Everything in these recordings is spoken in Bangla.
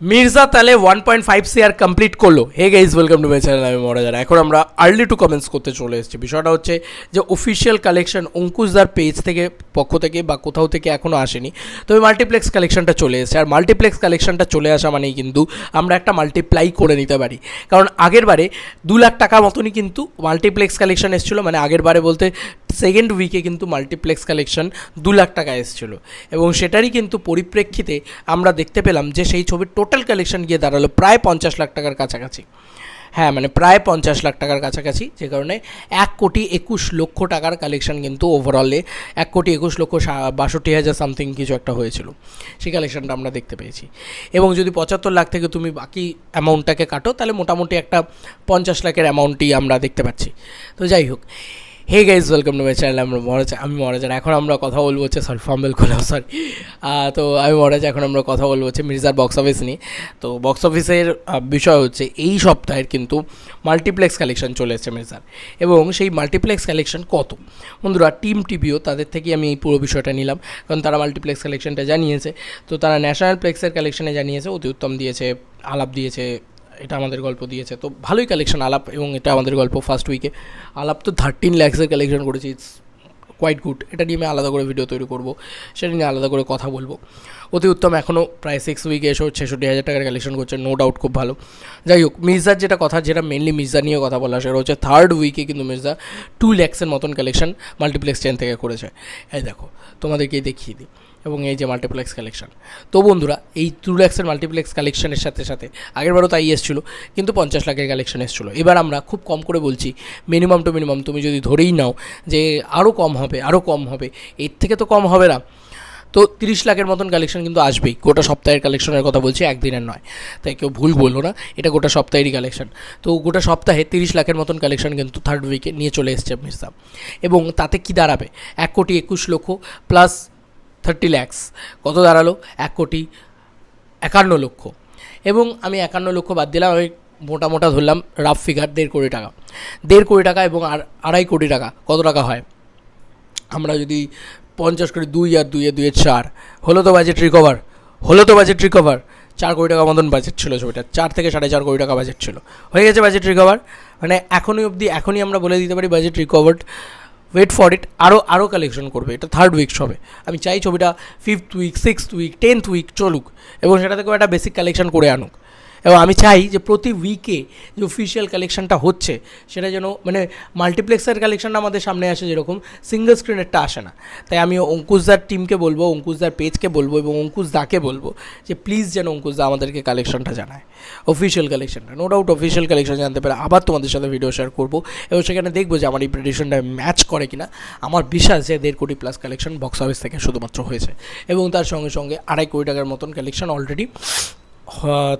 মির্জা তাহলে 1.5 CR কমপ্লিট করলো। Hey guys, welcome to my channel. আমি মহারাজারা। এখন আমরা আর্লি টু কমেন্টস করতে চলে এসেছি। বিষয়টা হচ্ছে যে অফিসিয়াল কালেকশন অঙ্কুশদার পেজ থেকে পক্ষ থেকে বা কোথাও থেকে এখনও আসেনি, তবে মাল্টিপ্লেক্স কালেকশনটা চলে এসেছে। আর মাল্টিপ্লেক্স কালেকশনটা চলে আসা মানেই কিন্তু আমরা একটা মাল্টিপ্লাই করে নিতে পারি, কারণ আগের বারে 2 লাখ টাকার মতনই কিন্তু মাল্টিপ্লেক্স কালেকশন এসেছিলো। মানে আগের বারে বলতে সেকেন্ড উইকে কিন্তু মাল্টিপ্লেক্স কালেকশন 2 লাখ টাকা এসেছিলো, এবং সেটারই কিন্তু পরিপ্রেক্ষিতে আমরা দেখতে পেলাম যে সেই ছবির টোটাল কালেকশন গিয়ে দাঁড়ালো প্রায় 50 লাখ টাকার কাছাকাছি। হ্যাঁ, মানে প্রায় 50 লাখ টাকার কাছাকাছি, যে কারণে 1,21,00,000 টাকার কালেকশন কিন্তু ওভারঅলে 1,21,62,000 সামথিং কিছু একটা হয়েছিল। সেই কালেকশনটা আমরা দেখতে পেয়েছি। এবং যদি 75 লাখ থেকে তুমি বাকি অ্যামাউন্টটাকে কাটো, তাহলে মোটামুটি একটা 50 লাখের অ্যামাউন্টই আমরা দেখতে পাচ্ছি। তো যাই হোক, hey guys, welcome to my channel. আমি মহারাজা। এখন আমরা কথা বলবো হচ্ছে আমি মহারাজা। এখন আমরা কথা বলবো হচ্ছে মির্জার বক্স অফিস নিয়ে। তো বক্স অফিসের বিষয় হচ্ছে এই সপ্তাহের কিন্তু মাল্টিপ্লেক্স কালেকশন চলে এসেছে মির্জার, এবং সেই মাল্টিপ্লেক্স কালেকশন কত বন্ধুরা, টিম টিভিও তাদের থেকেই আমি এই পুরো বিষয়টা নিলাম, কারণ তারা মাল্টিপ্লেক্স কালেকশনটা জানিয়েছে। তো তারা ন্যাশনাল প্লেক্সের কালেকশনে জানিয়েছে, অতি উত্তম দিয়েছে, আলাপ দিয়েছে, এটা আমাদের গল্প দিয়েছে। তো ভালোই কালেকশন আলাপ, এবং এটা আমাদের গল্প ফার্স্ট উইকে। আলাপ তো 13 লাখসের কালেকশন করেছি, ইটস কোয়াইট গুড। এটা নিয়ে আমি আলাদা করে ভিডিও তৈরি করবো, সেটা নিয়ে আলাদা করে কথা বলবো। অতি উত্তম এখনও প্রায় 6 উইকে এসেও 66,000 টাকার কালেকশন করছে, নো ডাউট খুব ভালো। যাই হোক, মির্জার যেটা মেনলি মির্জা নিয়ে কথা বলা, সেটা হচ্ছে থার্ড উইকে কিন্তু মির্জা 2 লাখসের মতন কালেকশন মাল্টিপ্লেক্স চেন থেকে করেছে। এই দেখো, তোমাদেরকেই দেখিয়ে দিই। এবং এই যে মাল্টিপ্লেক্স কালেকশন, তো বন্ধুরা এই 2 লাখসের মাল্টিপ্লেক্স কালেকশনের সাথে সাথে আগেরবারও তাই এসেছিলো, কিন্তু 50 লাখের কালেকশন এসেছিলো। এবার আমরা খুব কম করে বলছি, মিনিমাম টু মিনিমাম তুমি যদি ধরেই নাও যে আরও কম হবে, এর থেকে তো কম হবে না, তো 30 লাখের মতন কালেকশন কিন্তু আসবেই। গোটা সপ্তাহের কালেকশনের কথা বলছি, একদিনের নয়, তাই কেউ ভুল বললো না, এটা গোটা সপ্তাহেরই কালেকশন। তো গোটা সপ্তাহে 30 লাখের মতন কালেকশন কিন্তু থার্ড উইকে নিয়ে চলে এসছে মির্জা, এবং তাতে কি দাঁড়াবে 1,21,00,000 প্লাস 30 lakhs কত দাঁড়ালো 1,51,00,000। এবং আমি 51 লক্ষ বাদ দিলাম, আমি মোটা ধরলাম রাফ ফিগার 1.5 কোটি টাকা। 1.5 কোটি টাকা এবং 2.5 কোটি টাকা কত টাকা হয়, আমরা যদি 50 করি, 2 আর 2 2 4, হলো তো বাজেট রিকভার। 4 কোটি টাকা মতন বাজেট ছিল ছবিটা, 4 থেকে 4.5 কোটি টাকা বাজেট ছিল, হয়ে গেছে বাজেট রিকভার। মানে এখনই আমরা বলে দিতে পারি budget recovered. Wait for it, আরও কালেকশন করবে, এটা থার্ড উইক হবে। আমি চাই ছবিটা 5th week, 6th week, 10th week চলুক, এবং সেটা থেকেও একটা বেসিক কালেকশন করে আনুক। এবং আমি চাই যে প্রতি উইকে যে অফিসিয়াল কালেকশনটা হচ্ছে, সেটা যেন মানে মাল্টিপ্লেক্সের কালেকশনটা আমাদের সামনে আসে, যেরকম সিঙ্গল স্ক্রিনেরটা আসে না। তাই আমি অঙ্কুশদার টিমকে বলবো, অঙ্কুশদার পেজকে বলবো, এবং অঙ্কুশদাকে বলবো যে প্লিজ যেন অঙ্কুশদা আমাদেরকে কালেকশনটা জানায়, অফিসিয়াল কালেকশনটা। নো ডাউট অফিসিয়াল কালেকশন জানতে পারে, আবার তোমাদের সাথে ভিডিও শেয়ার করবো, এবং সেখানে দেখবো যে আমার এই প্রেডিকশনটা ম্যাচ করে কিনা। আমার বিশ্বাস যে 1.5 কোটি প্লাস কালেকশন বক্স অফিস থেকে শুধুমাত্র হয়েছে, এবং তার সঙ্গে সঙ্গে 2.5 কোটি টাকার মতন কালেকশন অলরেডি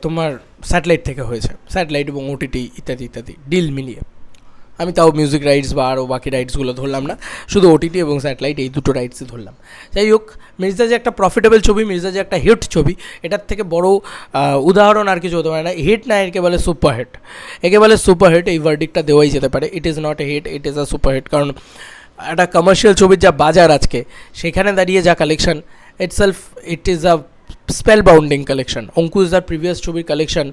তোমার স্যাটেলাইট থেকে হয়েছে, স্যাটেলাইট এবং ওটিটি ইত্যাদি ডিল মিলিয়ে। আমি তাও মিউজিক রাইটস বা আরও বাকি রাইটসগুলো ধরলাম না, শুধু ওটিটি এবং স্যাটেলাইট এই দুটো রাইটসই ধরলাম। যাই হোক, মির্জা যে একটা প্রফিটেবল ছবি, মির্জা যে একটা হিট ছবি, এটার থেকে বড় উদাহরণ আর কিছু হতে পারে না। হিট না, একে বলে সুপারহিট, এই ভার্ডিকটা দেওয়াই যেতে পারে। It is not a hit, it is a superhit, কারণ একটা কমার্শিয়াল ছবির যা বাজার আজকে, সেখানে দাঁড়িয়ে যা collection, it is a spell bounding collection. অঙ্কুশদার প্রিভিয়াস ছবির কালেকশন,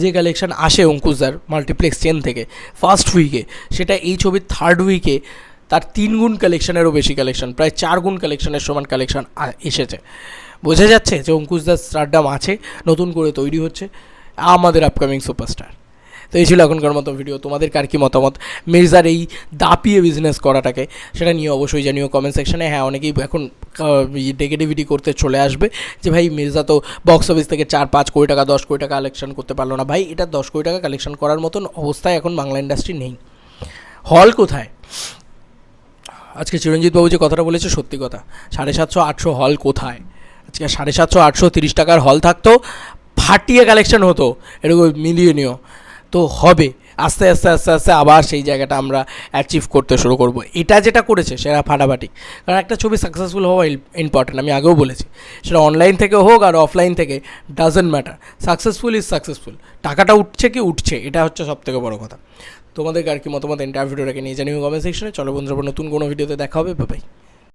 যে কালেকশন আসে অঙ্কুশদার মাল্টিপ্লেক্স চেন থেকে ফার্স্ট উইকে, সেটা এই ছবির থার্ড উইকে তার 3 গুণ কালেকশনেরও বেশি কালেকশন, প্রায় 4 গুণ কালেকশনের সমান কালেকশন এসেছে। বোঝা যাচ্ছে যে অঙ্কুশদার স্টারডাম আছে, নতুন করে তৈরি হচ্ছে, আমাদের আপকামিং সুপারস্টার। তো এই ছিল এখনকার মতো ভিডিও। তোমাদের কার কি মতামত মির্জার এই দাপিয়ে বিজনেস করাটাকে, সেটা নিয়ে অবশ্যই জানিও কমেন্ট সেকশনে। হ্যাঁ, অনেকেই এখন নেগেটিভিটি করতে চলে আসবে যে ভাই মির্জা তো বক্স অফিস থেকে 4-5 কোটি টাকা, 10 কোটি টাকা কালেকশন করতে পারলো না। ভাই, এটা 10 কোটি টাকা কালেকশন করার মতন অবস্থায় এখন বাংলা ইন্ডাস্ট্রি নেই। হল কোথায়? আজকে চিরঞ্জিত বাবু যে কথাটা বলেছে সত্যি কথা, 750-800 হল কোথায়? আজকে 750-800 30 টাকার হল থাকতো, ফাটিয়ে কালেকশন হতো, এরকম মিলিয়ে নিও। তো হবে আস্তে আস্তে আবার সেই জায়গাটা আমরা অ্যাচিভ করতে শুরু করব। এটা যেটা করেছে সেটা ফাটাফাটি, কারণ একটা ছবি সাকসেসফুল হওয়া ইম্পর্টেন্ট। আমি আগেও বলেছি, সেটা অনলাইন থেকে হোক আর অফলাইন থেকে, doesn't matter, successful is successful. টাকাটা উঠছে, এটা হচ্ছে সবথেকে বড় কথা। তোমাদের আর কি মতামত এন্টার ভিডিওটাকে নিয়ে জানিও কমেন্ট সেকশনে। চলো বন্ধুরা, নতুন কোনো ভিডিওতে দেখা হবে। বাই।